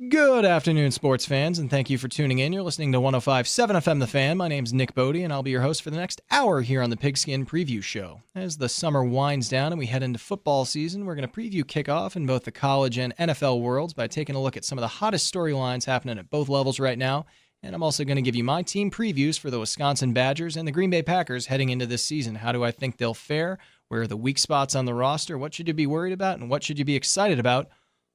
Good afternoon, sports fans, and thank you for tuning in. You're listening to 105.7 FM The Fan. My name's Nick Bode, and I'll be your host for the next hour here on the Pigskin Preview Show. As the summer winds down and we head into football season, we're going to preview kickoff in both the college and NFL worlds by taking a look at some of the hottest storylines happening at both levels right now. And I'm also going to give you my team previews for the Wisconsin Badgers and the Green Bay Packers heading into this season. How do I think they'll fare? Where are the weak spots on the roster? What should you be worried about? And what should you be excited about?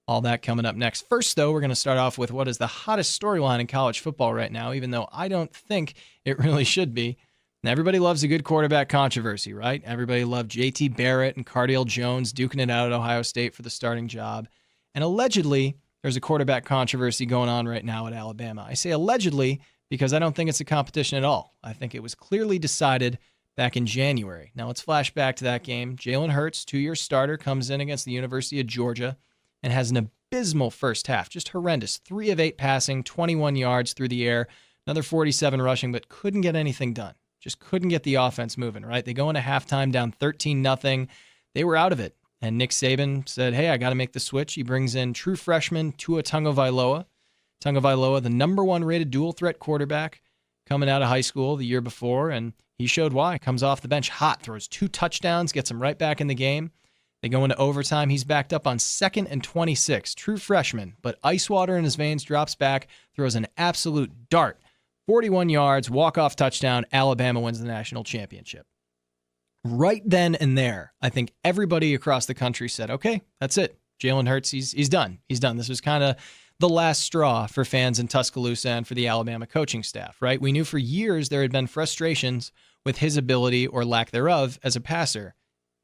All that coming up next. First, though, we're going to start off with what is the hottest storyline in college football right now, even though I don't think it really should be. And everybody loves a good quarterback controversy, right? Everybody loved J.T. Barrett and Cardale Jones duking it out at Ohio State for the starting job. And allegedly, there's a quarterback controversy going on right now at Alabama. I say allegedly because I don't think it's a competition at all. I think it was clearly decided back in January. Now, let's flash back to that game. Jalen Hurts, two-year starter, comes in against the University of Georgia and has an abysmal first half, just horrendous. 3 of 8 passing, 21 yards through the air, another 47 rushing, but couldn't get anything done. Just couldn't get the offense moving, right? They go into halftime down 13-0. They were out of it. And Nick Saban said, hey, I got to make the switch. He brings in true freshman Tua Tagovailoa. Tagovailoa, the number 1 rated dual threat quarterback coming out of high school the year before, and he showed why. Comes off the bench hot, throws 2 touchdowns, gets him right back in the game. They go into overtime. He's backed up on 2nd and 26. True freshman, but ice water in his veins, drops back, throws an absolute dart. 41 yards, walk-off touchdown. Alabama wins the national championship. Right then and there, I think everybody across the country said, okay, that's it. Jalen Hurts, he's done. He's done. This was kind of the last straw for fans in Tuscaloosa and for the Alabama coaching staff, right? We knew for years there had been frustrations with his ability or lack thereof as a passer.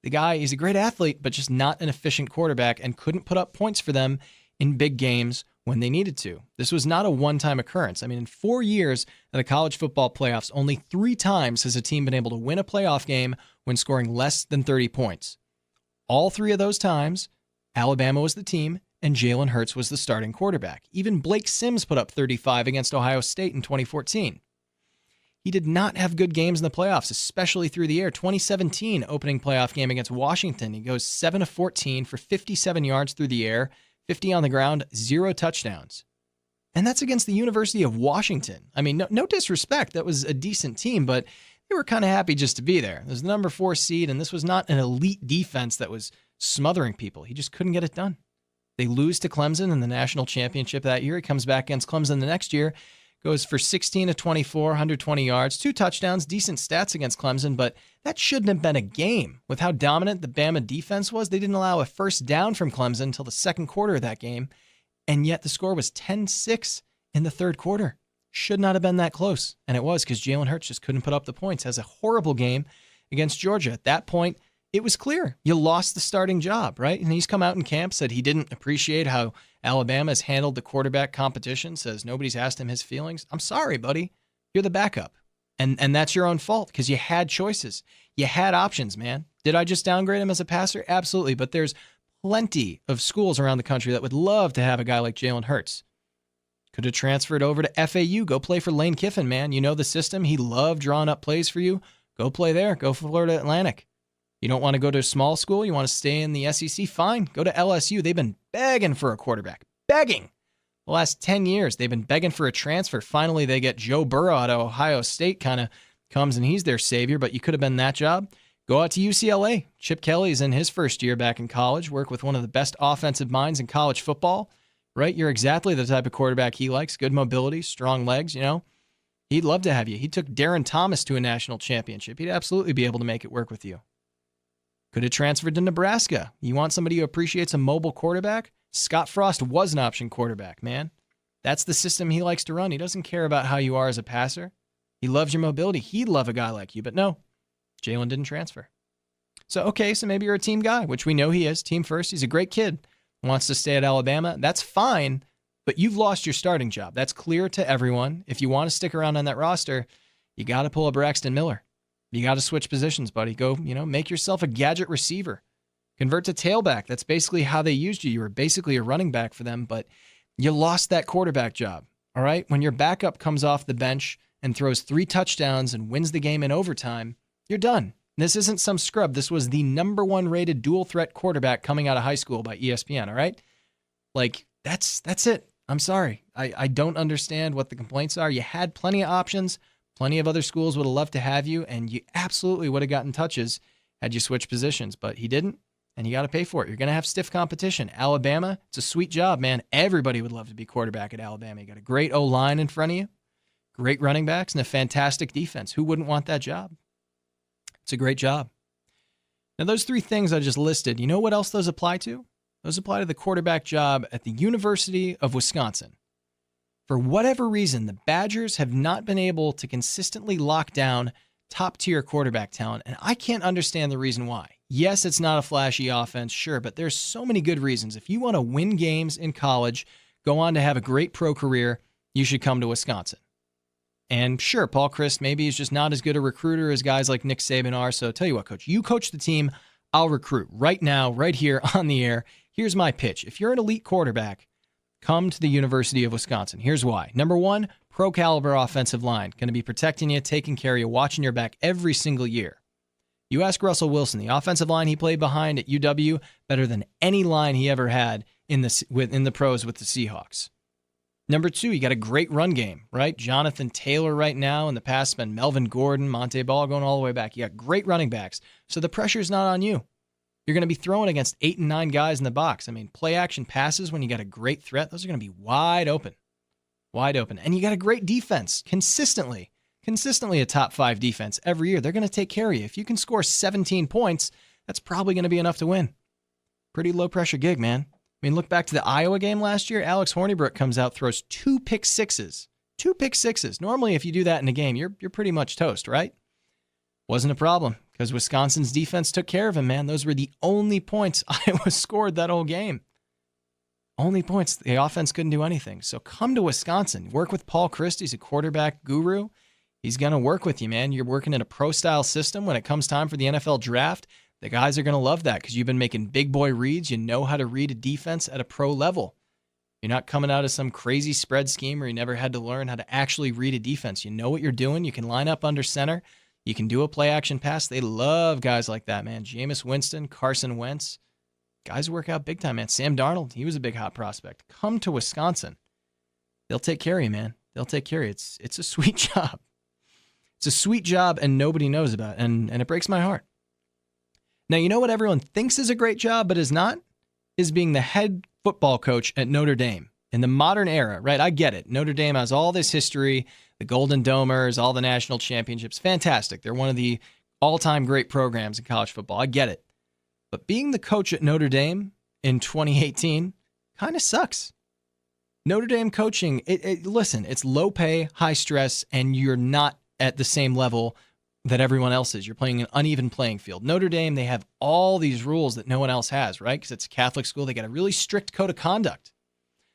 The guy, he's a great athlete, but just not an efficient quarterback and couldn't put up points for them in big games when they needed to. This was not a one-time occurrence. I mean, in 4 years of the college football playoffs, only 3 times has a team been able to win a playoff game when scoring less than 30 points. All 3 of those times, Alabama was the team and Jalen Hurts was the starting quarterback. Even Blake Sims put up 35 against Ohio State in 2014. He did not have good games in the playoffs, especially through the air. 2017 opening playoff game against Washington. He goes 7 of 14 for 57 yards through the air, 50 on the ground, 0 touchdowns. And that's against the University of Washington. I mean, no disrespect. That was a decent team, but they were kind of happy just to be there. It was the number 4 seed, and this was not an elite defense that was smothering people. He just couldn't get it done. They lose to Clemson in the national championship that year. He comes back against Clemson the next year. Goes for 16 of 24, 120 yards, 2 touchdowns, decent stats against Clemson, but that shouldn't have been a game. With how dominant the Bama defense was, they didn't allow a first down from Clemson until the second quarter of that game, and yet the score was 10-6 in the third quarter. Should not have been that close, and it was because Jalen Hurts just couldn't put up the points. Has a horrible game against Georgia. At that point, it was clear. You lost the starting job, right? And he's come out in camp, said he didn't appreciate how Alabama has handled the quarterback competition, says nobody's asked him his feelings. I'm sorry, buddy. You're the backup. And that's your own fault because you had choices. You had options, man. Did I just downgrade him as a passer? Absolutely. But there's plenty of schools around the country that would love to have a guy like Jalen Hurts. Could have transferred over to FAU. Go play for Lane Kiffin, man. You know the system. He loved drawing up plays for you. Go play there. Go for Florida Atlantic. You don't want to go to a small school? You want to stay in the SEC? Fine. Go to LSU. They've been begging for a quarterback. Begging. The last 10 years, they've been begging for a transfer. Finally, they get Joe Burrow out of Ohio State, kind of comes and he's their savior, but you could have been that job. Go out to UCLA. Chip Kelly's in his first year back in college, work with one of the best offensive minds in college football, right? You're exactly the type of quarterback he likes. Good mobility, strong legs, you know. He'd love to have you. He took Darren Thomas to a national championship. He'd absolutely be able to make it work with you. Could have transferred to Nebraska. You want somebody who appreciates a mobile quarterback? Scott Frost was an option quarterback, man. That's the system he likes to run. He doesn't care about how you are as a passer. He loves your mobility. He'd love a guy like you, but no, Jalen didn't transfer. So, okay, so maybe you're a team guy, which we know he is. Team first. He's a great kid. Wants to stay at Alabama. That's fine, but you've lost your starting job. That's clear to everyone. If you want to stick around on that roster, you got to pull a Braxton Miller. You got to switch positions, buddy. Go, make yourself a gadget receiver. Convert to tailback. That's basically how they used you. You were basically a running back for them, but you lost that quarterback job, all right? When your backup comes off the bench and throws 3 touchdowns and wins the game in overtime, you're done. This isn't some scrub. This was the number 1 rated dual threat quarterback coming out of high school by ESPN, all right? Like, that's it. I'm sorry. I don't understand what the complaints are. You had plenty of options. Plenty of other schools would have loved to have you, and you absolutely would have gotten touches had you switched positions, but he didn't, and you got to pay for it. You're going to have stiff competition. Alabama, it's a sweet job, man. Everybody would love to be quarterback at Alabama. You got a great O-line in front of you, great running backs, and a fantastic defense. Who wouldn't want that job? It's a great job. Now, those three things I just listed, you know what else those apply to? Those apply to the quarterback job at the University of Wisconsin. For whatever reason, the Badgers have not been able to consistently lock down top-tier quarterback talent, and I can't understand the reason why. Yes, it's not a flashy offense, sure, but there's so many good reasons. If you want to win games in college, go on to have a great pro career, you should come to Wisconsin. And sure, Paul Chryst maybe is just not as good a recruiter as guys like Nick Saban are, so tell you what, Coach, you coach the team, I'll recruit right now, right here on the air. Here's my pitch. If you're an elite quarterback, come to the University of Wisconsin. Here's why. Number one, pro-caliber offensive line. Going to be protecting you, taking care of you, watching your back every single year. You ask Russell Wilson, the offensive line he played behind at UW, better than any line he ever had in the pros with the Seahawks. Number two, you got a great run game, right? Jonathan Taylor right now. In the past, been Melvin Gordon, Monte Ball going all the way back. You got great running backs, so the pressure's not on you. You're going to be throwing against 8 and 9 guys in the box. I mean, play action passes when you got a great threat, those are going to be wide open. Wide open. And you got a great defense, consistently a top 5 defense every year. They're going to take care of you. If you can score 17 points, that's probably going to be enough to win. Pretty low pressure gig, man. I mean, look back to the Iowa game last year. Alex Hornibrook comes out, throws 2 pick sixes. 2 pick sixes. Normally, if you do that in a game, you're pretty much toast, right? Wasn't a problem because Wisconsin's defense took care of him, man. Those were the only points Iowa scored that whole game. Only points. The offense couldn't do anything. So come to Wisconsin. Work with Paul Chryst. He's a quarterback guru. He's going to work with you, man. You're working in a pro-style system. When it comes time for the NFL draft, the guys are going to love that because you've been making big boy reads. You know how to read a defense at a pro level. You're not coming out of some crazy spread scheme where you never had to learn how to actually read a defense. You know what you're doing. You can line up under center. You can do a play-action pass. They love guys like that, man. Jameis Winston, Carson Wentz. Guys work out big time, man. Sam Darnold, he was a big hot prospect. Come to Wisconsin. They'll take care of you, man. They'll take care of you. It's a sweet job. It's a sweet job, and nobody knows about it, and it breaks my heart. Now, you know what everyone thinks is a great job but is not? Is being the head football coach at Notre Dame. In the modern era, right? I get it. Notre Dame has all this history, the Golden Domers, all the national championships. Fantastic. They're one of the all-time great programs in college football. I get it. But being the coach at Notre Dame in 2018 kind of sucks. Notre Dame coaching, listen, it's low pay, high stress, and you're not at the same level that everyone else is. You're playing an uneven playing field. Notre Dame, they have all these rules that no one else has, right? Because it's a Catholic school. They got a really strict code of conduct.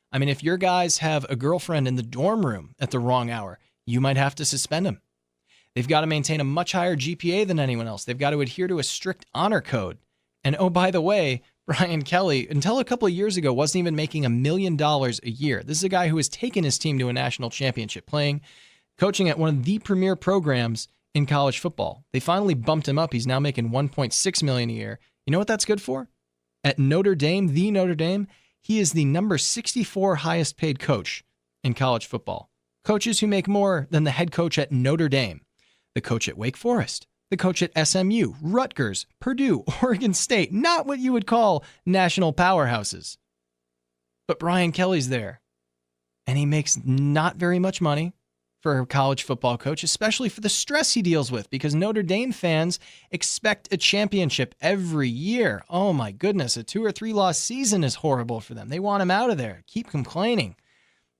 I mean, if your guys have a girlfriend in the dorm room at the wrong hour, you might have to suspend them. They've got to maintain a much higher GPA than anyone else. They've got to adhere to a strict honor code. And oh, by the way, Brian Kelly, until a couple of years ago, wasn't even making $1 million a year. This is a guy who has taken his team to a national championship, coaching at one of the premier programs in college football. They finally bumped him up. He's now making $1.6 million a year. You know what that's good for? At Notre Dame, the Notre Dame, he is the number 64 highest paid coach in college football. Coaches who make more than the head coach at Notre Dame, the coach at Wake Forest, the coach at SMU, Rutgers, Purdue, Oregon State, not what you would call national powerhouses. But Brian Kelly's there, and he makes not very much money for a college football coach, especially for the stress he deals with, because Notre Dame fans expect a championship every year. Oh my goodness, a 2 or 3 loss season is horrible for them. They want him out of there. Keep complaining.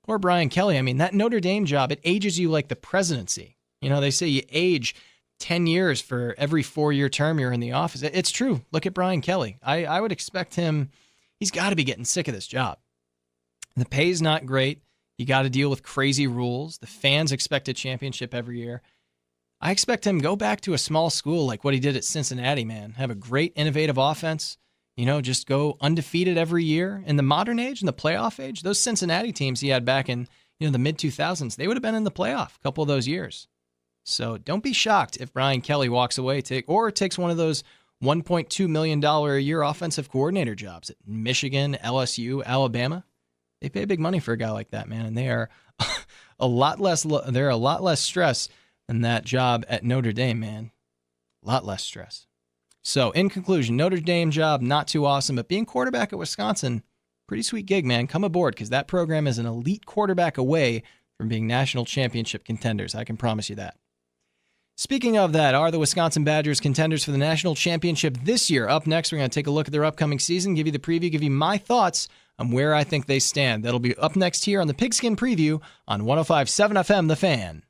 Poor Brian Kelly. I mean, that Notre Dame job, it ages you like the presidency. You know, they say you age 10 years for every 4-year term you're in the office. It's true. Look at Brian Kelly. I would expect him, he's got to be getting sick of this job. The pay's not great. You got to deal with crazy rules. The fans expect a championship every year. I expect him to go back to a small school like what he did at Cincinnati, man. Have a great, innovative offense. You know, just go undefeated every year. In the modern age, in the playoff age, those Cincinnati teams he had back in the mid-2000s, they would have been in the playoff a couple of those years. So don't be shocked if Brian Kelly walks away or takes one of those $1.2 million a year offensive coordinator jobs at Michigan, LSU, Alabama. They pay big money for a guy like that, man, and they are they're a lot less stress than that job at Notre Dame, man. A lot less stress. So, in conclusion, Notre Dame job, not too awesome, but being quarterback at Wisconsin, pretty sweet gig, man. Come aboard, because that program is an elite quarterback away from being national championship contenders. I can promise you that. Speaking of that, are the Wisconsin Badgers contenders for the national championship this year? Up next, we're going to take a look at their upcoming season, give you the preview, give you my thoughts on where I think they stand. That'll be up next here on the Pigskin Preview on 105.7 FM, The Fan.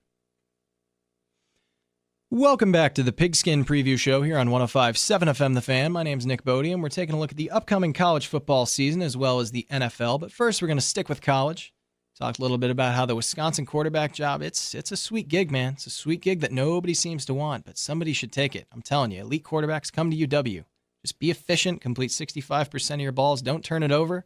Welcome back to the Pigskin Preview Show here on 105.7 FM The Fan. My name's Nick Bode, and we're taking a look at the upcoming college football season as well as the NFL. But first, we're going to stick with college. Talk a little bit about how the Wisconsin quarterback job, it's a sweet gig, man. It's a sweet gig that nobody seems to want, but somebody should take it. I'm telling you, elite quarterbacks come to UW. Just be efficient, complete 65% of your balls, don't turn it over.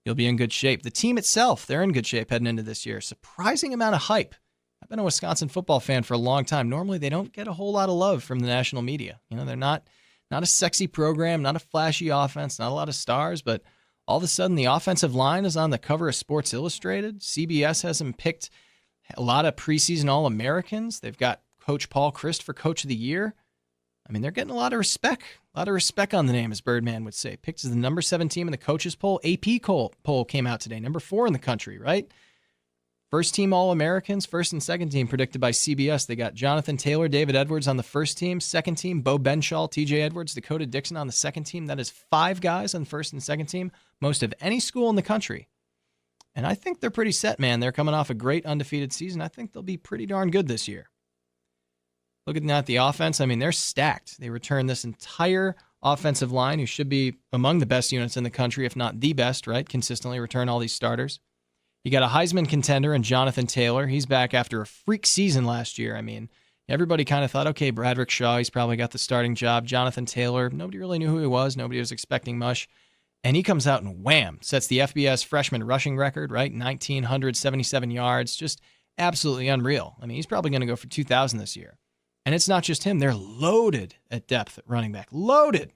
You'll be in good shape. The team itself, they're in good shape heading into this year. Surprising amount of hype. I've been a Wisconsin football fan for a long time. Normally, they don't get a whole lot of love from the national media. You know, they're not a sexy program, not a flashy offense, not a lot of stars, but all of a sudden the offensive line is on the cover of Sports Illustrated. CBS has them picked a lot of preseason All-Americans. They've got Coach Paul Chryst for Coach of the Year. I mean, they're getting a lot of respect on the name, as Birdman would say. Picked as the number 7 team in the coaches poll. AP poll came out today, number 4 in the country, right? First team All-Americans, first and second team predicted by CBS. They got Jonathan Taylor, David Edwards on the first team. Second team, Bo Benshaw, TJ Edwards, Dakota Dixon on the second team. That is 5 guys on the first and second team, most of any school in the country. And I think they're pretty set, man. They're coming off a great undefeated season. I think they'll be pretty darn good this year. Looking at the offense, I mean, they're stacked. They returned this entire offensive line, who should be among the best units in the country, if not the best, right? Consistently return all these starters. You got a Heisman contender in Jonathan Taylor. He's back after a freak season last year. I mean, everybody kind of thought, okay, Bradrick Shaw, he's probably got the starting job. Jonathan Taylor, nobody really knew who he was. Nobody was expecting much. And he comes out and wham, sets the FBS freshman rushing record, right? 1,977 yards, just absolutely unreal. I mean, he's probably going to go for 2,000 this year. And it's not just him. They're loaded at depth at running back. Loaded.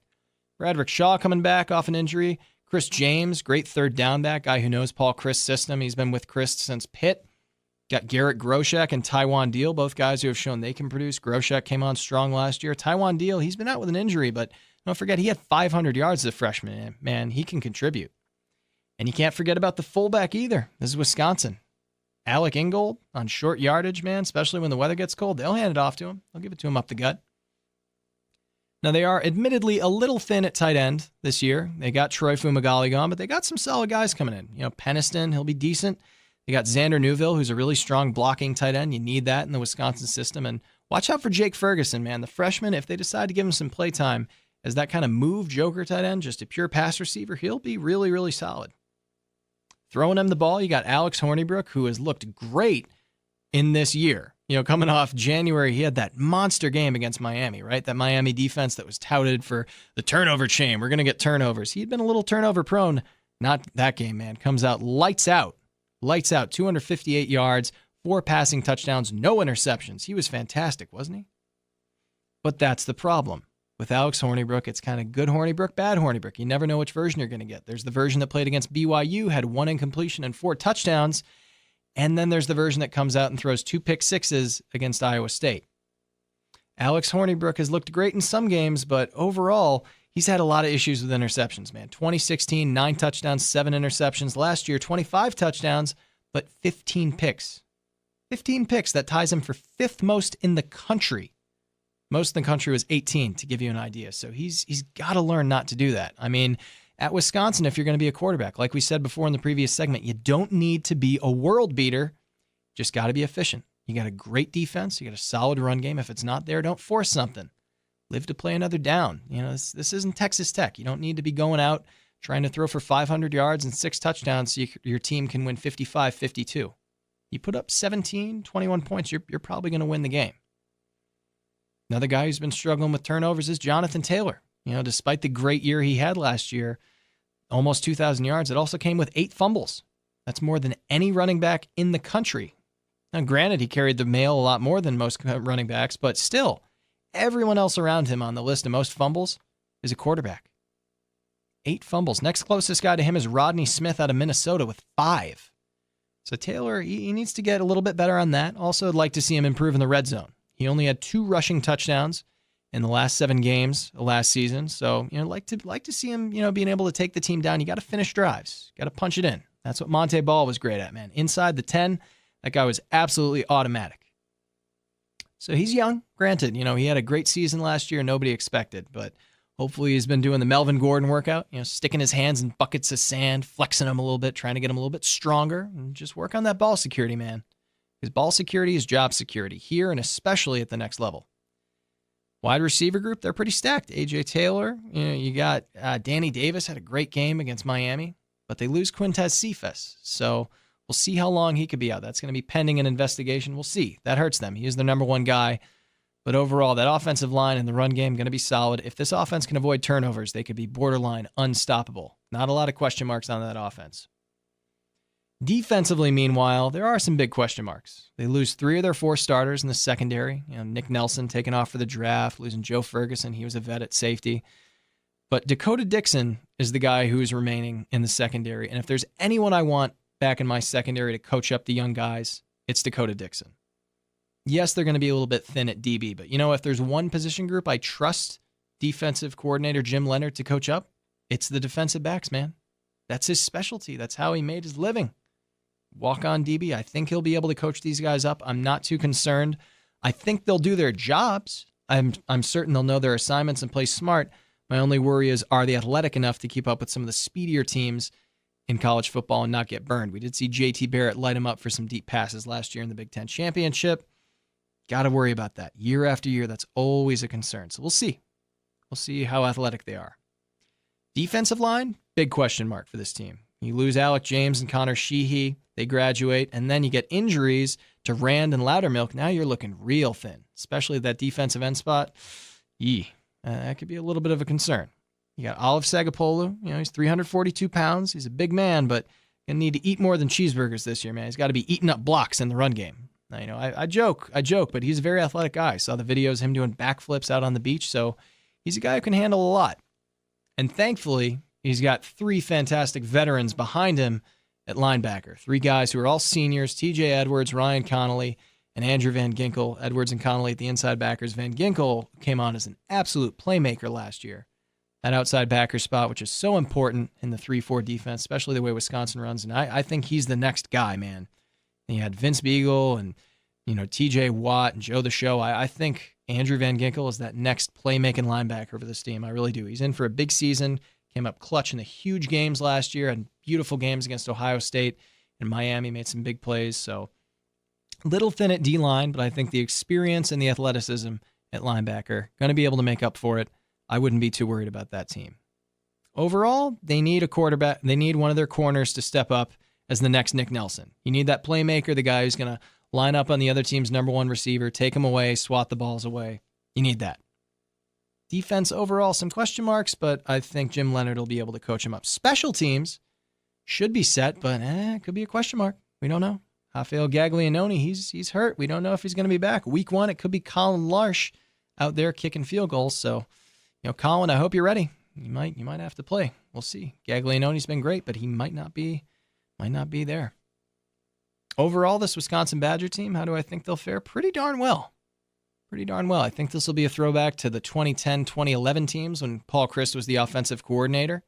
Bradrick Shaw coming back off an injury. Chris James, great third down back, guy who knows Paul Chryst's system. He's been with Chryst since Pitt. Got Garrett Groshek and Tywan Deal, both guys who have shown they can produce. Groshek came on strong last year. Tywan Deal, he's been out with an injury, but don't forget he had 500 yards as a freshman. Man, he can contribute. And you can't forget about the fullback either. This is Wisconsin. Alec Ingold on short yardage, man, especially when the weather gets cold. They'll hand it off to him. They'll give it to him up the gut. Now, they are admittedly a little thin at tight end this year. They got Troy Fumagalli gone, but they got some solid guys coming in. You know, Peniston, he'll be decent. They got Xander Newville, who's a really strong blocking tight end. You need that in the Wisconsin system. And watch out for Jake Ferguson, man. The freshman, if they decide to give him some play time as that kind of move joker tight end, just a pure pass receiver, he'll be really, really solid. Throwing him the ball, you got Alex Hornibrook, who has looked great in this year. You know, coming off January, he had that monster game against Miami, right? That Miami defense that was touted for the turnover chain. We're going to get turnovers. He'd been a little turnover prone. Not that game, man. Comes out lights out. Lights out. 258 yards, 4 passing touchdowns, no interceptions. He was fantastic, wasn't he? But that's the problem. With Alex Hornibrook, it's kind of good Hornibrook, bad Hornibrook. You never know which version you're going to get. There's the version that played against BYU, had 1 incompletion and 4 touchdowns. And then there's the version that comes out and throws 2 pick sixes against Iowa State. Alex Hornibrook has looked great in some games, but overall, he's had a lot of issues with interceptions, man. 2016, 9 touchdowns, 7 interceptions. Last year, 25 touchdowns, but 15 picks. 15 picks. That ties him for 5th most in the country. Most in the country was 18, to give you an idea. So he's got to learn not to do that. I mean, at Wisconsin, if you're going to be a quarterback, like we said before in the previous segment, you don't need to be a world beater. Just got to be efficient. You got a great defense. You got a solid run game. If it's not there, don't force something. Live to play another down. You know, this isn't Texas Tech. You don't need to be going out trying to throw for 500 yards and 6 touchdowns so your team can win 55-52. You put up 17, 21 points, you're probably going to win the game. Another guy who's been struggling with turnovers is Jonathan Taylor. You know, despite the great year he had last year, almost 2,000 yards, it also came with 8 fumbles. That's more than any running back in the country. Now, granted, he carried the mail a lot more than most running backs, but still, everyone else around him on the list of most fumbles is a quarterback. 8 fumbles. Next closest guy to him is Rodney Smith out of Minnesota with 5. So Taylor, he needs to get a little bit better on that. Also, I'd like to see him improve in the red zone. He only had 2 rushing touchdowns in the last 7 games of last season. So, like to see him, being able to take the team down. You got to finish drives. Got to punch it in. That's what Monte Ball was great at, man. Inside the 10, that guy was absolutely automatic. So he's young. Granted, he had a great season last year. Nobody expected, but hopefully he's been doing the Melvin Gordon workout, sticking his hands in buckets of sand, flexing them a little bit, trying to get him a little bit stronger, and just work on that ball security, man. Because ball security is job security here and especially at the next level. Wide receiver group, they're pretty stacked. A.J. Taylor, you got Danny Davis had a great game against Miami, but they lose Quintez Cephus. So we'll see how long he could be out. That's going to be pending an investigation. We'll see. That hurts them. He is their number one guy. But overall, that offensive line and the run game going to be solid. If this offense can avoid turnovers, they could be borderline unstoppable. Not a lot of question marks on that offense. Defensively, meanwhile, there are some big question marks. They lose 3 of their 4 starters in the secondary. Nick Nelson taken off for the draft, losing Joe Ferguson. He was a vet at safety. But Dakota Dixon is the guy who is remaining in the secondary. And if there's anyone I want back in my secondary to coach up the young guys, it's Dakota Dixon. Yes, they're going to be a little bit thin at DB, but if there's one position group I trust defensive coordinator Jim Leonard to coach up, it's the defensive backs, man. That's his specialty. That's how he made his living. Walk-on DB. I think he'll be able to coach these guys up. I'm not too concerned. I think they'll do their jobs. I'm certain they'll know their assignments and play smart. My only worry is, are they athletic enough to keep up with some of the speedier teams in college football and not get burned? We did see J.T. Barrett light him up for some deep passes last year in the Big Ten Championship. Got to worry about that. Year after year, that's always a concern. So we'll see. We'll see how athletic they are. Defensive line, big question mark for this team. You lose Alec James and Connor Sheehy. They graduate, and then you get injuries to Rand and Loudermilk. Now you're looking real thin, especially that defensive end spot. That could be a little bit of a concern. You got Olive Sagapolu. He's 342 pounds. He's a big man, but going to need to eat more than cheeseburgers this year, man. He's got to be eating up blocks in the run game. Now, I joke, but he's a very athletic guy. I saw the videos of him doing backflips out on the beach, so he's a guy who can handle a lot. And thankfully, he's got 3 fantastic veterans behind him at linebacker. 3 guys who are all seniors: TJ Edwards, Ryan Connolly, and Andrew Van Ginkel. Edwards and Connolly at the inside backers. Van Ginkel came on as an absolute playmaker last year. That outside backer spot, which is so important in the 3-4 defense, especially the way Wisconsin runs. And I think he's the next guy, man. And you had Vince Beagle and, TJ Watt and Joe the Show. I think Andrew Van Ginkel is that next playmaking linebacker for this team. I really do. He's in for a big season. Came up clutch in the huge games last year. Had beautiful games against Ohio State and Miami. Made some big plays. So little thin at D-line, but I think the experience and the athleticism at linebacker going to be able to make up for it. I wouldn't be too worried about that team. Overall, they need a quarterback. They need one of their corners to step up as the next Nick Nelson. You need that playmaker, the guy who's going to line up on the other team's number 1 receiver, take him away, swat the balls away. You need that. Defense overall, some question marks, but I think Jim Leonard will be able to coach him up. Special teams should be set, but it could be a question mark. We don't know. Rafael Gaglianone, he's hurt. We don't know if he's going to be back. Week 1, it could be Colin Larsh out there kicking field goals. So, Colin, I hope you're ready. You might have to play. We'll see. Gaglianone's been great, but he might not be there. Overall, this Wisconsin Badger team, how do I think they'll fare? Pretty darn well. I think this will be a throwback to the 2010-2011 teams when Paul Chryst was the offensive coordinator,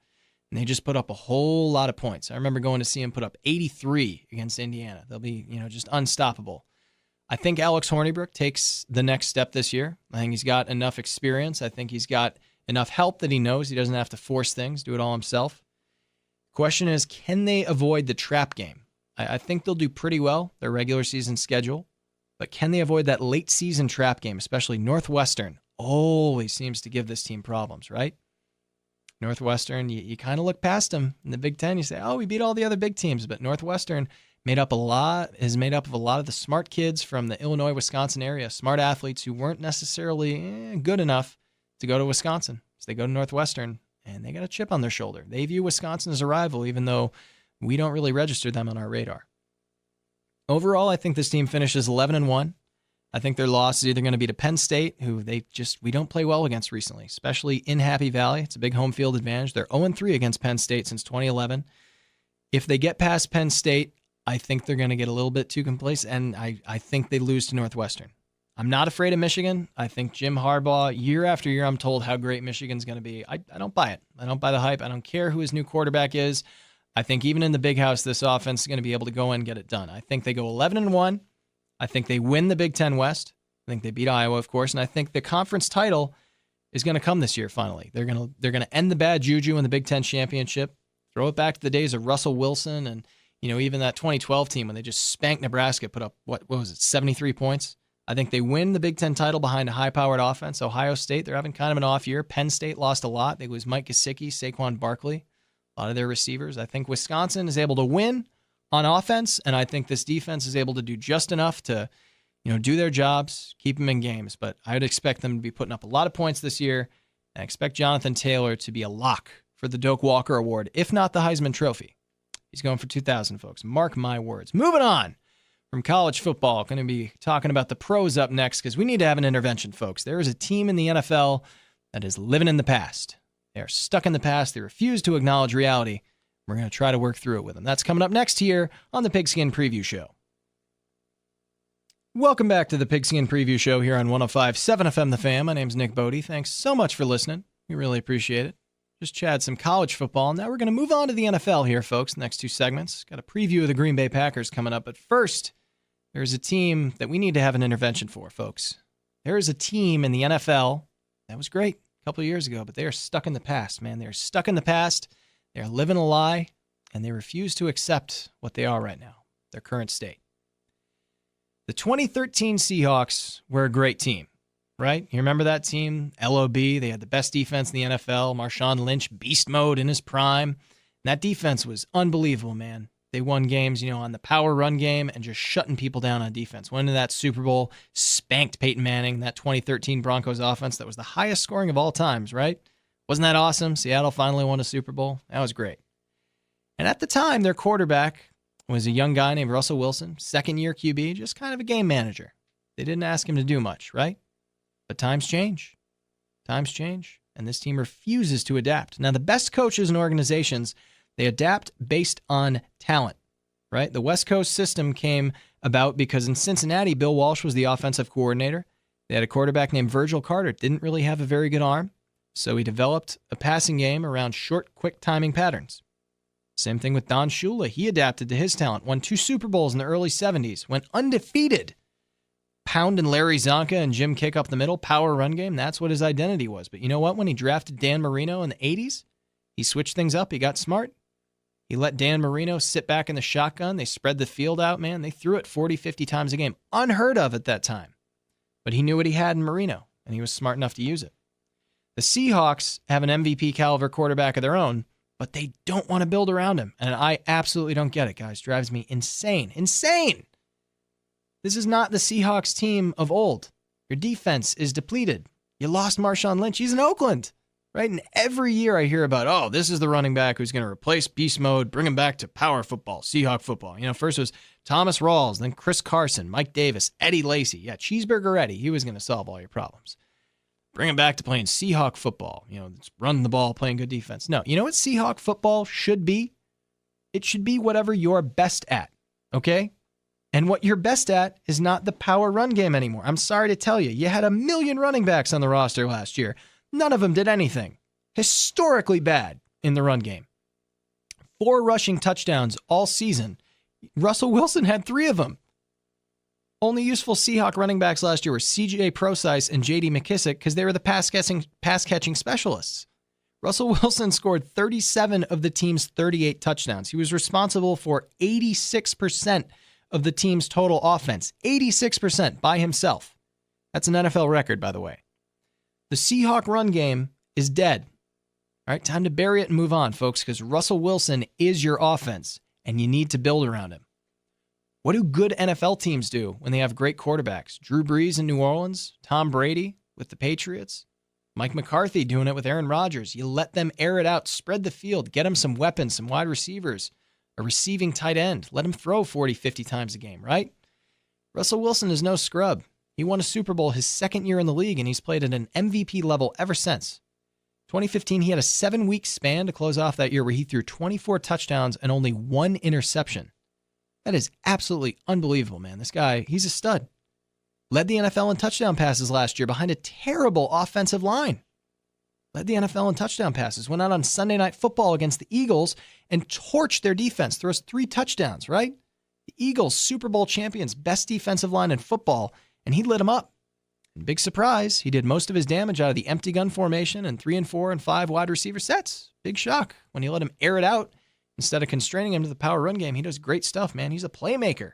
and they just put up a whole lot of points. I remember going to see him put up 83 against Indiana. They'll be, just unstoppable. I think Alex Hornibrook takes the next step this year. I think he's got enough experience. I think he's got enough help that he knows he doesn't have to force things, do it all himself. Question is, can they avoid the trap game? I think they'll do pretty well, their regular season schedule. But can they avoid that late season trap game, especially Northwestern? Always seems to give this team problems, right? Northwestern, you kind of look past them in the Big Ten. You say, we beat all the other big teams. But Northwestern is made up of a lot of the smart kids from the Illinois, Wisconsin area, smart athletes who weren't necessarily good enough to go to Wisconsin. So they go to Northwestern, and they got a chip on their shoulder. They view Wisconsin as a rival, even though we don't really register them on our radar. Overall, I think this team finishes 11-1. I think their loss is either going to be to Penn State, who we don't play well against recently, especially in Happy Valley. It's a big home field advantage. They're 0-3 against Penn State since 2011. If they get past Penn State, I think they're going to get a little bit too complacent, and I think they lose to Northwestern. I'm not afraid of Michigan. I think Jim Harbaugh, year after year, I'm told how great Michigan's going to be. I don't buy it. I don't buy the hype. I don't care who his new quarterback is. I think even in the big house, this offense is going to be able to go in and get it done. I think they go 11-1. I think they win the Big Ten West. I think they beat Iowa, of course, and I think the conference title is going to come this year. Finally, they're going to end the bad juju in the Big Ten championship. Throw it back to the days of Russell Wilson and even that 2012 team when they just spanked Nebraska, put up what was it, 73 points. I think they win the Big Ten title behind a high-powered offense. Ohio State, they're having kind of an off year. Penn State lost a lot. They lose Mike Gesicki, Saquon Barkley, a lot of their receivers. I think Wisconsin is able to win on offense, and I think this defense is able to do just enough to, do their jobs, keep them in games. But I would expect them to be putting up a lot of points this year, and I expect Jonathan Taylor to be a lock for the Doak Walker Award, if not the Heisman Trophy. He's going for 2,000, folks. Mark my words. Moving on from college football, going to be talking about the pros up next because we need to have an intervention, folks. There is a team in the NFL that is living in the past. They are stuck in the past. They refuse to acknowledge reality. We're going to try to work through it with them. That's coming up next here on the Pigskin Preview Show. Welcome back to the Pigskin Preview Show here on 105.7 FM The Fan. My name's Nick Bode. Thanks so much for listening. We really appreciate it. Just chatted some college football. Now we're going to move on to the NFL here, folks, the next two segments. Got a preview of the Green Bay Packers coming up. But first, there's a team that we need to have an intervention for, folks. There is a team in the NFL that was great a couple of years ago, but they are stuck in the past, man. They're stuck in the past. They're living a lie, and they refuse to accept what they are right now, their current state. The 2013 Seahawks were a great team, right? You remember that team? LOB, they had the best defense in the NFL. Marshawn Lynch, beast mode in his prime. And that defense was unbelievable, man. They won games, on the power run game and just shutting people down on defense. Went into that Super Bowl, spanked Peyton Manning, that 2013 Broncos offense that was the highest scoring of all times, right? Wasn't that awesome? Seattle finally won a Super Bowl. That was great. And at the time, their quarterback was a young guy named Russell Wilson, second-year QB, just kind of a game manager. They didn't ask him to do much, right? But times change. Times change, and this team refuses to adapt. Now, the best coaches and organizations, they adapt based on talent, right? The West Coast system came about because in Cincinnati, Bill Walsh was the offensive coordinator. They had a quarterback named Virgil Carter. Didn't really have a very good arm, so he developed a passing game around short, quick timing patterns. Same thing with Don Shula. He adapted to his talent, won 2 Super Bowls in the early 70s, went undefeated. Pound and Larry Zonka and Jim Kick up the middle, power run game, that's what his identity was. But you know what? When he drafted Dan Marino in the 80s, he switched things up. He got smart. He let Dan Marino sit back in the shotgun. They spread the field out, man. They threw it 40, 50 times a game. Unheard of at that time. But he knew what he had in Marino, and he was smart enough to use it. The Seahawks have an MVP caliber quarterback of their own, but they don't want to build around him. And I absolutely don't get it, guys. Drives me insane. Insane! This is not the Seahawks team of old. Your defense is depleted. You lost Marshawn Lynch. He's in Oakland, right? And every year I hear about, this is the running back who's going to replace beast mode, bring him back to power football, Seahawk football. First was Thomas Rawls, then Chris Carson, Mike Davis, Eddie Lacy. Yeah, Cheeseburger Eddie. He was going to solve all your problems. Bring him back to playing Seahawk football. Run the ball, playing good defense. No, you know what Seahawk football should be? It should be whatever you're best at, okay? And what you're best at is not the power run game anymore. I'm sorry to tell you. You had 1 million running backs on the roster last year. None of them did anything. Historically bad in the run game. 4 rushing touchdowns all season. Russell Wilson had 3 of them. Only useful Seahawk running backs last year were C.J. Prosise and J.D. McKissick because they were the pass-catching specialists. Russell Wilson scored 37 of the team's 38 touchdowns. He was responsible for 86% of the team's total offense. 86% by himself. That's an NFL record, by the way. The Seahawk run game is dead. All right, time to bury it and move on, folks, because Russell Wilson is your offense, and you need to build around him. What do good NFL teams do when they have great quarterbacks? Drew Brees in New Orleans, Tom Brady with the Patriots, Mike McCarthy doing it with Aaron Rodgers. You let them air it out, spread the field, get them some weapons, some wide receivers, a receiving tight end. Let him throw 40, 50 times a game, right? Russell Wilson is no scrub. He won a Super Bowl his second year in the league, and he's played at an MVP level ever since. 2015, he had a 7-week span to close off that year where he threw 24 touchdowns and only 1 interception. That is absolutely unbelievable, man. This guy, he's a stud. Led the NFL in touchdown passes last year behind a terrible offensive line. Led the NFL in touchdown passes. Went out on Sunday Night Football against the Eagles and torched their defense. Throws 3 touchdowns, right? The Eagles, Super Bowl champions, best defensive line in football, and he lit them up. And big surprise, he did most of his damage out of the empty gun formation and 3 and 4 and 5 wide receiver sets. Big shock when you let him air it out instead of constraining him to the power run game. He does great stuff, man. He's a playmaker.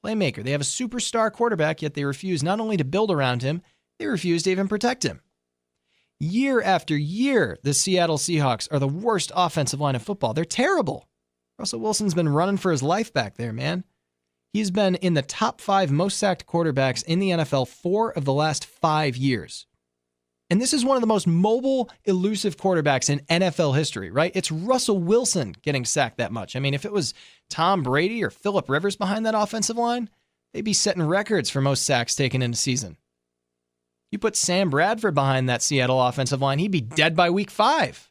They have a superstar quarterback, yet they refuse not only to build around him, they refuse to even protect him. Year after year, the Seattle Seahawks are the worst offensive line of football. They're terrible. Russell Wilson's been running for his life back there, man. He's been in the top 5 most sacked quarterbacks in the NFL 4 of the last 5 years. And this is one of the most mobile, elusive quarterbacks in NFL history, right? It's Russell Wilson getting sacked that much. I mean, if it was Tom Brady or Phillip Rivers behind that offensive line, they'd be setting records for most sacks taken in a season. You put Sam Bradford behind that Seattle offensive line, he'd be dead by week 5.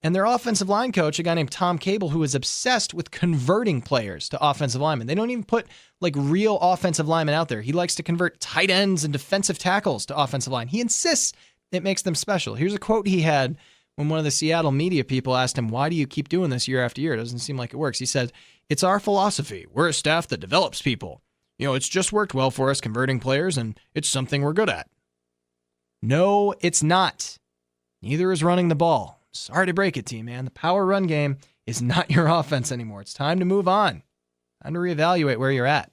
And their offensive line coach, a guy named Tom Cable, who is obsessed with converting players to offensive linemen. They don't even put like real offensive linemen out there. He likes to convert tight ends and defensive tackles to offensive line. He insists it makes them special. Here's a quote he had when one of the Seattle media people asked him, "Why do you keep doing this year after year? It doesn't seem like it works." He said, "It's our philosophy. We're a staff that develops people. It's just worked well for us converting players, and it's something we're good at." No, it's not. Neither is running the ball. Sorry to break it to you, man. The power run game is not your offense anymore. It's time to move on. Time to reevaluate where you're at.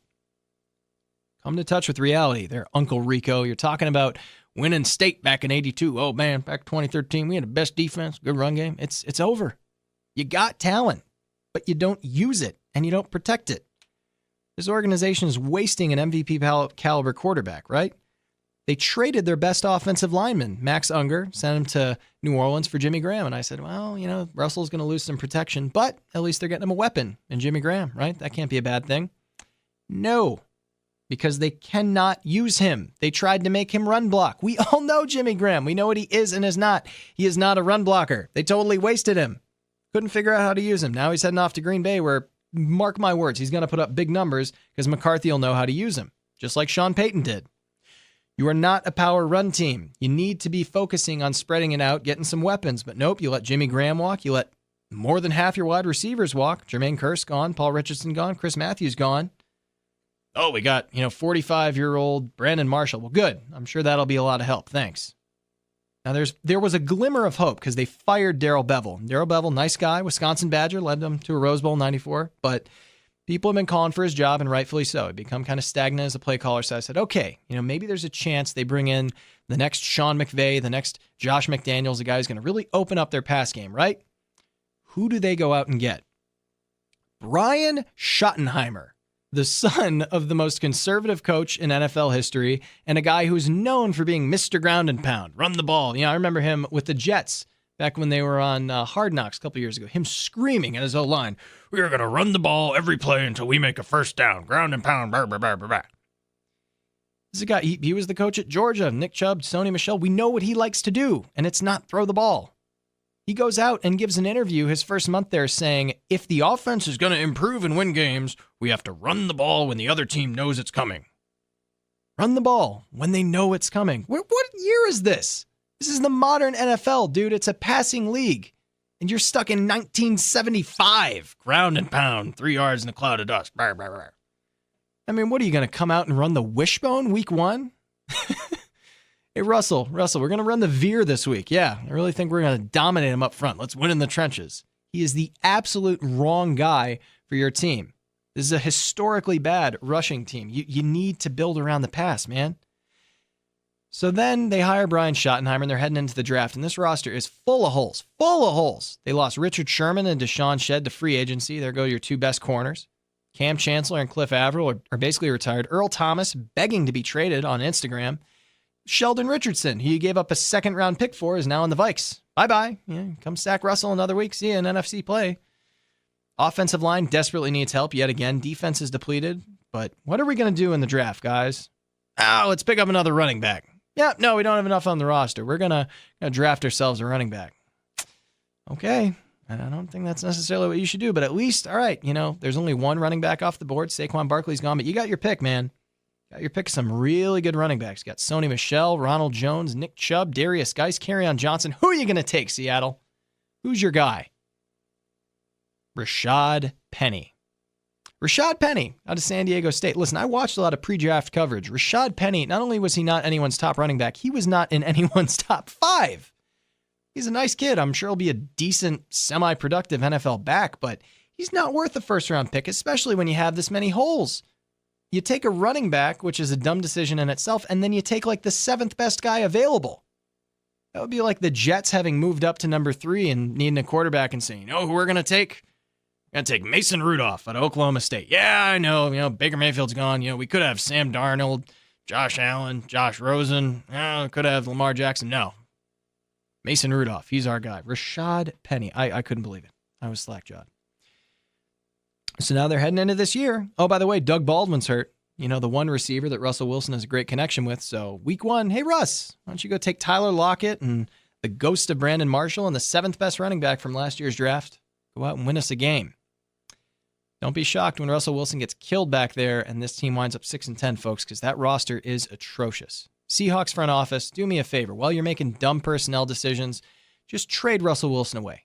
Come to touch with reality there, Uncle Rico. You're talking about winning state back in 82. Oh, man, back 2013, we had the best defense, good run game. It's over. You got talent, but you don't use it, and you don't protect it. This organization is wasting an MVP caliber quarterback, right? They traded their best offensive lineman, Max Unger, sent him to New Orleans for Jimmy Graham. And I said, well, Russell's going to lose some protection, but at least they're getting him a weapon in Jimmy Graham, right? That can't be a bad thing. No, because they cannot use him. They tried to make him run block. We all know Jimmy Graham. We know what he is and is not. He is not a run blocker. They totally wasted him. Couldn't figure out how to use him. Now he's heading off to Green Bay where, mark my words, he's going to put up big numbers because McCarthy will know how to use him, just like Sean Payton did. You are not a power run team. You need to be focusing on spreading it out, getting some weapons. But nope, you let Jimmy Graham walk. You let more than half your wide receivers walk. Jermaine Kearse gone. Paul Richardson gone. Chris Matthews gone. Oh, we got, 45-year-old Brandon Marshall. Well, good. I'm sure that'll be a lot of help. Thanks. Now, there was a glimmer of hope because they fired Darrell Bevell. Darrell Bevell, nice guy, Wisconsin Badger, led them to a Rose Bowl in '94. But people have been calling for his job, and rightfully so. He'd become kind of stagnant as a play caller. So I said, okay, maybe there's a chance they bring in the next Sean McVay, the next Josh McDaniels, a guy who's going to really open up their pass game, right? Who do they go out and get? Brian Schottenheimer, the son of the most conservative coach in NFL history and a guy who's known for being Mr. Ground and Pound, run the ball. I remember him with the Jets back when they were on Hard Knocks a couple years ago, him screaming at his O-line, "We are going to run the ball every play until we make a first down, ground and pound, blah, blah, blah, blah, blah." This is a guy, he was the coach at Georgia, Nick Chubb, Sony Michel. We know what he likes to do, and it's not throw the ball. He goes out and gives an interview his first month there saying, if the offense is going to improve and win games, we have to run the ball when the other team knows it's coming. Run the ball when they know it's coming. What year is this? This is the modern NFL, dude. It's a passing league. And you're stuck in 1975. Ground and pound, 3 yards in a cloud of dust. Blah, blah, blah. I mean, what are you going to come out and run the wishbone week 1? Hey, Russell, we're going to run the veer this week. Yeah, I really think we're going to dominate him up front. Let's win in the trenches. He is the absolute wrong guy for your team. This is a historically bad rushing team. You need to build around the pass, man. So then they hire Brian Schottenheimer, and they're heading into the draft, and this roster is full of holes. They lost Richard Sherman and Deshaun Shedd to free agency. There go your 2 best corners. Cam Chancellor and Cliff Averill are basically retired. Earl Thomas begging to be traded on Instagram. Sheldon Richardson, who you gave up a second-round pick for, is now in the Vikes. Bye-bye. Come sack Russell another week. See you in NFC play. Offensive line desperately needs help yet again. Defense is depleted. but what are we going to do in the draft, guys? Oh, let's pick up another running back. Yeah, no, we don't have enough on the roster. We're going to draft ourselves a running back. Okay, I don't think that's necessarily what you should do, but at least, all right, there's only one running back off the board. Saquon Barkley's gone, but you got your pick, man. Got your pick of some really good running backs. You got Sony Michel, Ronald Jones, Nick Chubb, Darius Geis, Kerryon Johnson. Who are you going to take, Seattle? Who's your guy? Rashad Penny. Rashad Penny out of San Diego State. Listen, I watched a lot of pre-draft coverage. Rashad Penny, not only was he not anyone's top running back, he was not in anyone's top 5. He's a nice kid. I'm sure he'll be a decent, semi-productive NFL back, but he's not worth a first-round pick, especially when you have this many holes. You take a running back, which is a dumb decision in itself, and then you take like the 7th best guy available. That would be like the Jets having moved up to number 3 and needing a quarterback and saying, who we're going to take? We're going to take Mason Rudolph out of Oklahoma State. Yeah, I know, Baker Mayfield's gone. We could have Sam Darnold, Josh Allen, Josh Rosen. Could have Lamar Jackson. No. Mason Rudolph, he's our guy. Rashad Penny. I couldn't believe it. I was slack-jawed. So now they're heading into this year. Oh, by the way, Doug Baldwin's hurt. The one receiver that Russell Wilson has a great connection with. So week 1, hey, Russ, why don't you go take Tyler Lockett and the ghost of Brandon Marshall and the 7th best running back from last year's draft? Go out and win us a game. Don't be shocked when Russell Wilson gets killed back there and this team winds up 6-10, folks, because that roster is atrocious. Seahawks front office, do me a favor. While you're making dumb personnel decisions, just trade Russell Wilson away.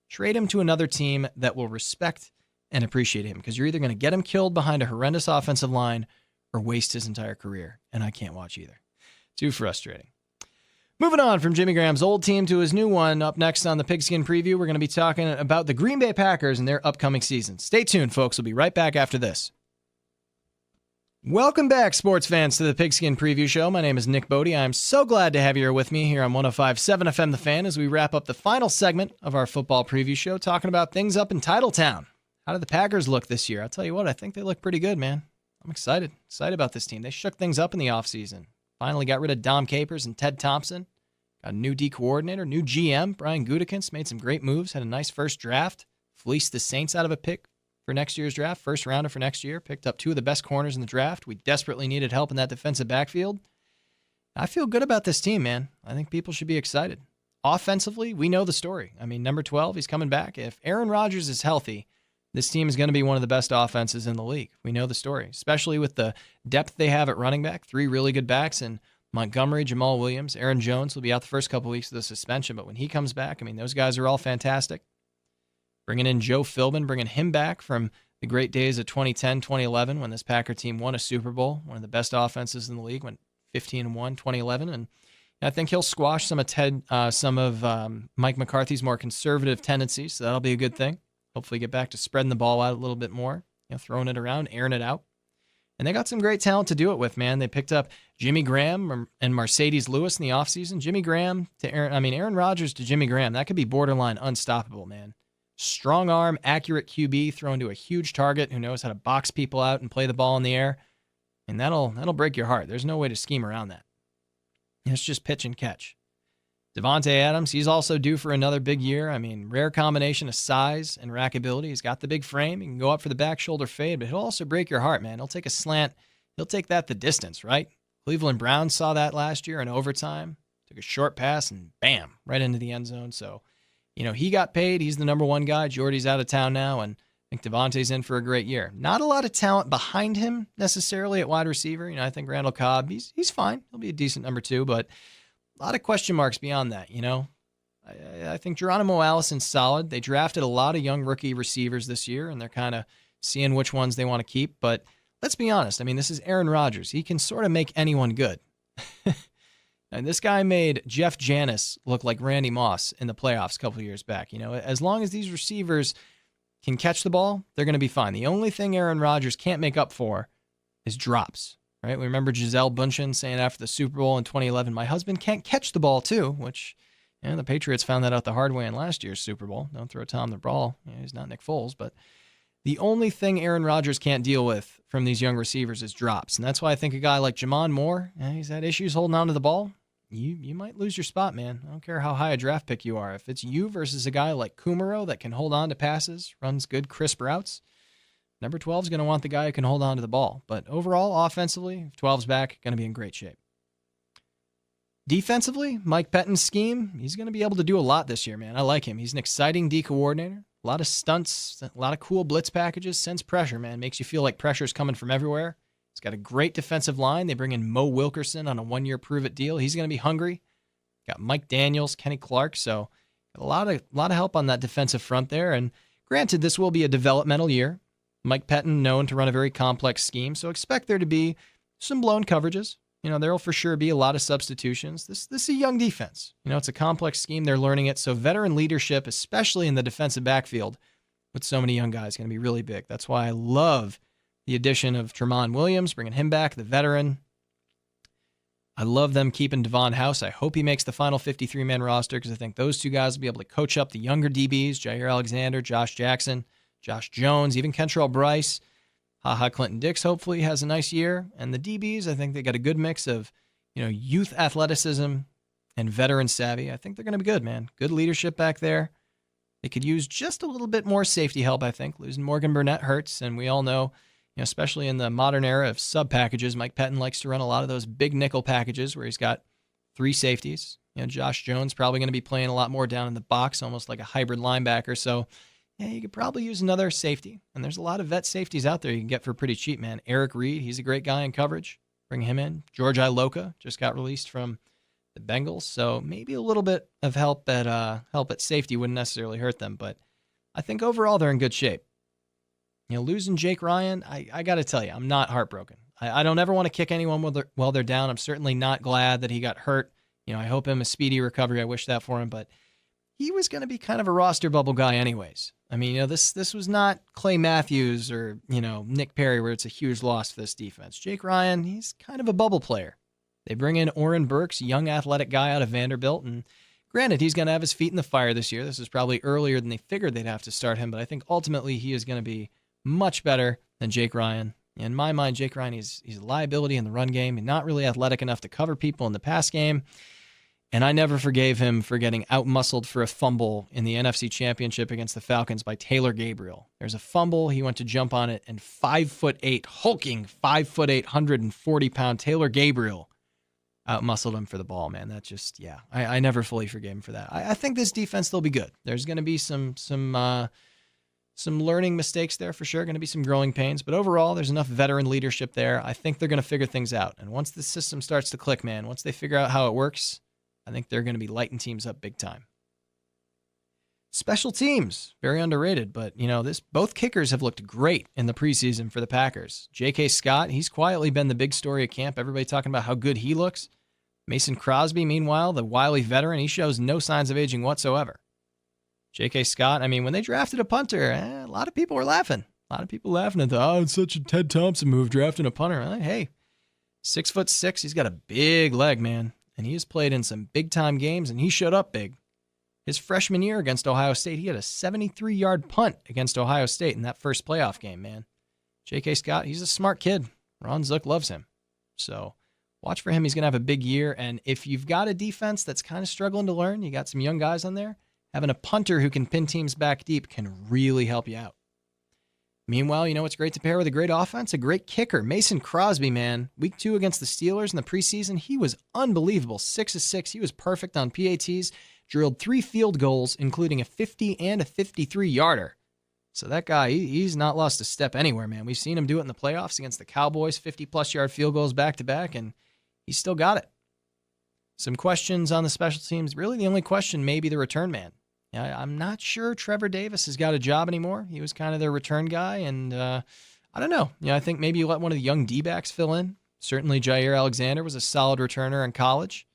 Trade him to another team that will respect and appreciate him, because you're either going to get him killed behind a horrendous offensive line or waste his entire career, and I can't watch either. Too frustrating. Moving on from Jimmy Graham's old team to his new one, up next on the Pigskin Preview, we're going to be talking about the Green Bay Packers and their upcoming season. Stay tuned, folks. We'll be right back after this. Welcome back, sports fans, to the Pigskin Preview Show. My name is Nick Bode. I'm so glad to have you here with me here on 105.7 FM The Fan as we wrap up the final segment of our football preview show, talking about things up in Titletown. How did the Packers look this year? I'll tell you what, I think they look pretty good, man. I'm excited about this team. They shook things up in the offseason. Finally got rid of Dom Capers and Ted Thompson. Got a new D coordinator, new GM. Brian Gutekunst made some great moves, had a nice first draft. Fleeced the Saints out of a pick for next year's draft, first rounder for next year. Picked up 2 of the best corners in the draft. We desperately needed help in that defensive backfield. I feel good about this team, man. I think people should be excited. Offensively, we know the story. I mean, number 12, he's coming back. If Aaron Rodgers is healthy, this team is going to be one of the best offenses in the league. We know the story, especially with the depth they have at running back. 3 really good backs in Montgomery, Jamal Williams. Aaron Jones will be out the first couple weeks of the suspension, but when he comes back, I mean, those guys are all fantastic. Bringing in Joe Philbin, bringing him back from the great days of 2010, 2011, when this Packer team won a Super Bowl, one of the best offenses in the league, went 15-1, 2011, and I think he'll squash some of Mike McCarthy's more conservative tendencies, so that'll be a good thing. Hopefully get back to spreading the ball out a little bit more, throwing it around, airing it out. And they got some great talent to do it with, man. They picked up Jimmy Graham and Mercedes Lewis in the offseason. Jimmy Graham to Aaron Rodgers to Jimmy Graham. That could be borderline unstoppable, man. Strong arm, accurate QB, thrown to a huge target who knows how to box people out and play the ball in the air. And that'll break your heart. There's no way to scheme around that. It's just pitch and catch. Devontae Adams, he's also due for another big year. I mean, rare combination of size and rack ability. He's got the big frame. He can go up for the back shoulder fade, but he'll also break your heart, man. He'll take a slant. He'll take that the distance, right? Cleveland Browns saw that last year in overtime. Took a short pass and bam, right into the end zone. So, he got paid. He's the number 1 guy. Jordy's out of town now, and I think Devontae's in for a great year. Not a lot of talent behind him necessarily at wide receiver. I think Randall Cobb, he's fine. He'll be a decent number 2, but a lot of question marks beyond that, I think Geronimo Allison's solid. They drafted a lot of young rookie receivers this year, and they're kind of seeing which ones they want to keep. But let's be honest. I mean, this is Aaron Rodgers. He can sort of make anyone good. And this guy made Jeff Janis look like Randy Moss in the playoffs a couple of years back. As long as these receivers can catch the ball, they're going to be fine. The only thing Aaron Rodgers can't make up for is drops. Right? We remember Gisele Bündchen saying after the Super Bowl in 2011, my husband can't catch the ball too, which the Patriots found that out the hard way in last year's Super Bowl. Don't throw Tom the ball. He's not Nick Foles, but the only thing Aaron Rodgers can't deal with from these young receivers is drops. And that's why I think a guy like Jamon Moore, he's had issues holding on to the ball. You might lose your spot, man. I don't care how high a draft pick you are. If it's you versus a guy like Kumaro that can hold on to passes, runs good crisp routes, Number 12 is going to want the guy who can hold on to the ball. But overall, offensively, if 12's back, going to be in great shape. Defensively, Mike Pettine's scheme, he's going to be able to do a lot this year, man. I like him. He's an exciting D coordinator. A lot of stunts, a lot of cool blitz packages, sends pressure, man. Makes you feel like pressure's coming from everywhere. He's got a great defensive line. They bring in Mo Wilkerson on a 1-year prove-it deal. He's going to be hungry. Got Mike Daniels, Kenny Clark, so a lot of help on that defensive front there. And granted, this will be a developmental year. Mike Pettine known to run a very complex scheme, so expect there to be some blown coverages. There will for sure be a lot of substitutions. This is a young defense. It's a complex scheme. They're learning it. So veteran leadership, especially in the defensive backfield with so many young guys, is going to be really big. That's why I love the addition of Tramon Williams, bringing him back, the veteran. I love them keeping Devon House. I hope he makes the final 53-man roster because I think those two guys will be able to coach up the younger DBs, Jair Alexander, Josh Jackson, Josh Jones, even Kentrell Bryce. Clinton Dix hopefully has a nice year. And the DBs, I think they got a good mix of, youth athleticism and veteran savvy. I think they're going to be good, man. Good leadership back there. They could use just a little bit more safety help, I think. Losing Morgan Burnett hurts, and we all know, especially in the modern era of sub packages, Mike Pettine likes to run a lot of those big nickel packages where he's got 3 safeties. Josh Jones probably going to be playing a lot more down in the box, almost like a hybrid linebacker. So, yeah, you could probably use another safety. And there's a lot of vet safeties out there you can get for pretty cheap, man. Eric Reed, he's a great guy in coverage. Bring him in. George Iloka just got released from the Bengals. So maybe a little bit of help at safety wouldn't necessarily hurt them. But I think overall they're in good shape. Losing Jake Ryan, I got to tell you, I'm not heartbroken. I don't ever want to kick anyone while they're down. I'm certainly not glad that he got hurt. I hope him a speedy recovery. I wish that for him. But he was going to be kind of a roster bubble guy anyways. I mean, this was not Clay Matthews or, Nick Perry where it's a huge loss for this defense. Jake Ryan, he's kind of a bubble player. They bring in Oren Burks, young athletic guy out of Vanderbilt, and granted, he's going to have his feet in the fire this year. This is probably earlier than they figured they'd have to start him, but I think ultimately he is going to be much better than Jake Ryan. In my mind, Jake Ryan, he's a liability in the run game and not really athletic enough to cover people in the pass game. And I never forgave him for getting out-muscled for a fumble in the NFC Championship against the Falcons by Taylor Gabriel. There's a fumble. He went to jump on it, and 5'8", hulking 5'8", 140-pound Taylor Gabriel out-muscled him for the ball, man. That just, yeah, I never fully forgave him for that. I think this defense will be good. There's going to be some learning mistakes there for sure, going to be some growing pains. But overall, there's enough veteran leadership there. I think they're going to figure things out. And once the system starts to click, man, once they figure out how it works, I think they're going to be lighting teams up big time. Special teams, very underrated, but both kickers have looked great in the preseason for the Packers. J.K. Scott, he's quietly been the big story of camp. Everybody talking about how good he looks. Mason Crosby, meanwhile, the wily veteran, he shows no signs of aging whatsoever. J.K. Scott, I mean, when they drafted a punter, a lot of people were laughing. A lot of people laughing at it's such a Ted Thompson move drafting a punter. Hey, 6'6", he's got a big leg, man. And he has played in some big-time games, and he showed up big. His freshman year against Ohio State, he had a 73-yard punt against Ohio State in that first playoff game, man. J.K. Scott, he's a smart kid. Ron Zook loves him. So watch for him. He's going to have a big year. And if you've got a defense that's kind of struggling to learn, you got some young guys on there, having a punter who can pin teams back deep can really help you out. Meanwhile, it's great to pair with a great offense, a great kicker. Mason Crosby, man, week 2 against the Steelers in the preseason, he was unbelievable. 6 of 6. He was perfect on PATs, drilled 3 field goals, including a 50 and a 53-yarder. So that guy, he's not lost a step anywhere, man. We've seen him do it in the playoffs against the Cowboys, 50-plus yard field goals back-to-back, and he's still got it. Some questions on the special teams. Really, the only question may be the return man. I'm not sure Trevor Davis has got a job anymore. He was kind of their return guy, and I don't know. I think maybe you let one of the young D-backs fill in. Certainly Jair Alexander was a solid returner in college.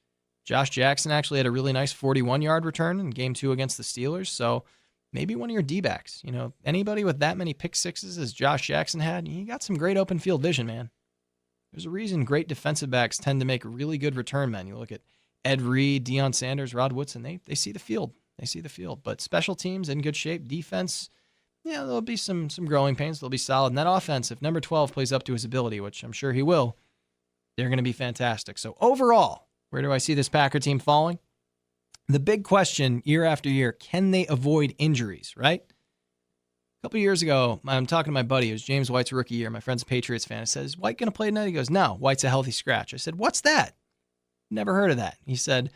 Josh Jackson actually had a really nice 41-yard return in Game 2 against the Steelers, so maybe one of your D-backs. Anybody with that many pick sixes as Josh Jackson had, you got some great open field vision, man. There's a reason great defensive backs tend to make really good return men. You look at Ed Reed, Deion Sanders, Rod Woodson, they see the field. They see the field. But special teams in good shape. Defense, there'll be some growing pains. They'll be solid. And that offense, if number 12 plays up to his ability, which I'm sure he will, they're going to be fantastic. So overall, where do I see this Packer team falling? The big question year after year, can they avoid injuries, right? couple years ago, I'm talking to my buddy. It was James White's rookie year. My friend's a Patriots fan. I said, is White going to play tonight? He goes, no, White's a healthy scratch. I said, what's that? Never heard of that. He said,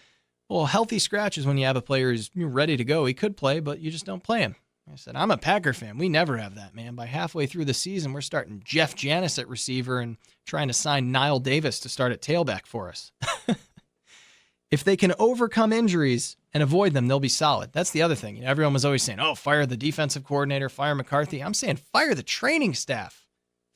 well, healthy scratch is when you have a player who's ready to go. He could play, but you just don't play him. I said, I'm a Packer fan. We never have that, man. By halfway through the season, we're starting Jeff Janis at receiver and trying to sign Niall Davis to start at tailback for us. If they can overcome injuries and avoid them, they'll be solid. That's the other thing. You know, everyone was always saying, oh, fire the defensive coordinator, fire McCarthy. I'm saying fire the training staff,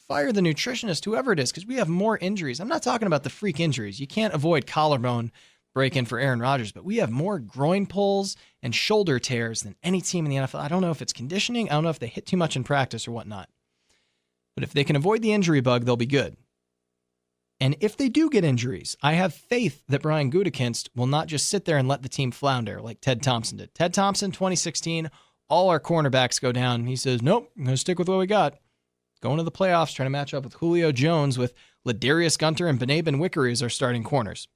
fire the nutritionist, whoever it is, because we have more injuries. I'm not talking about the freak injuries. You can't avoid collarbone break-in for Aaron Rodgers, but we have more groin pulls and shoulder tears than any team in the NFL. I don't know if it's conditioning. I don't know if they hit too much in practice or whatnot. But if they can avoid the injury bug, they'll be good. And if they do get injuries, I have faith that Brian Gutekunst will not just sit there and let the team flounder like Ted Thompson did. Ted Thompson, 2016, all our cornerbacks go down. He says, nope, I'm going to stick with what we got. Going to the playoffs, trying to match up with Julio Jones with Ladarius Gunter and Bené Benwickery as our starting corners.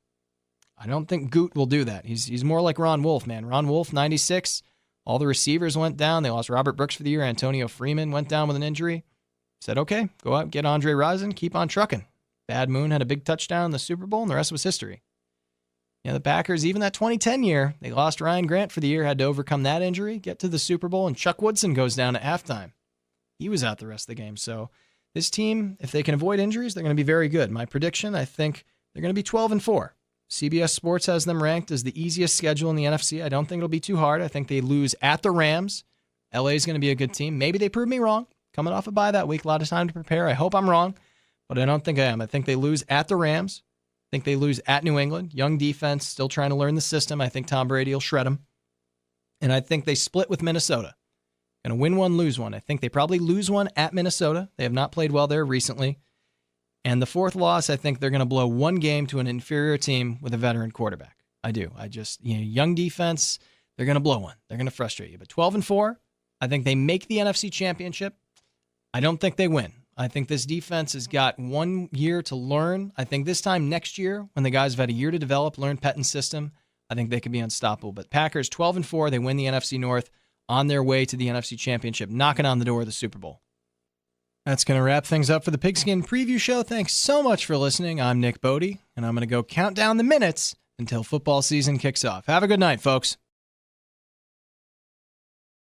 I don't think Goot will do that. He's more like Ron Wolf, man. Ron Wolf, 96. All the receivers went down. They lost Robert Brooks for the year. Antonio Freeman went down with an injury. Said, okay, go out, get Andre Rison, keep on trucking. Bad Moon had a big touchdown in the Super Bowl, and the rest was history. You know, the Packers, even that 2010 year, they lost Ryan Grant for the year, had to overcome that injury, get to the Super Bowl, and Chuck Woodson goes down at halftime. He was out the rest of the game. So this team, if they can avoid injuries, they're going to be very good. My prediction, I think they're going to be 12-4. CBS Sports has them ranked as the easiest schedule in the NFC. I don't think it'll be too hard. I think they lose at the Rams. LA is going to be a good team. Maybe they prove me wrong. Coming off a bye that week, a lot of time to prepare. I hope I'm wrong, but I don't think I am. I think they lose at the Rams. I think they lose at New England. Young defense, still trying to learn the system. I think Tom Brady will shred them. And I think they split with Minnesota. Going to win one, lose one. I think they probably lose one at Minnesota. They have not played well there recently. And the fourth loss, I think they're going to blow one game to an inferior team with a veteran quarterback. I do. Young defense, they're going to blow one. They're going to frustrate you. But 12-4, I think they make the NFC Championship. I don't think they win. I think this defense has got 1 year to learn. I think this time next year, when the guys have had a year to develop, learn Pettine's system, I think they could be unstoppable. But Packers, 12-4, they win the NFC North on their way to the NFC Championship, knocking on the door of the Super Bowl. That's going to wrap things up for the Pigskin Preview Show. Thanks so much for listening. I'm Nick Bode, and I'm going to go count down the minutes until football season kicks off. Have a good night, folks.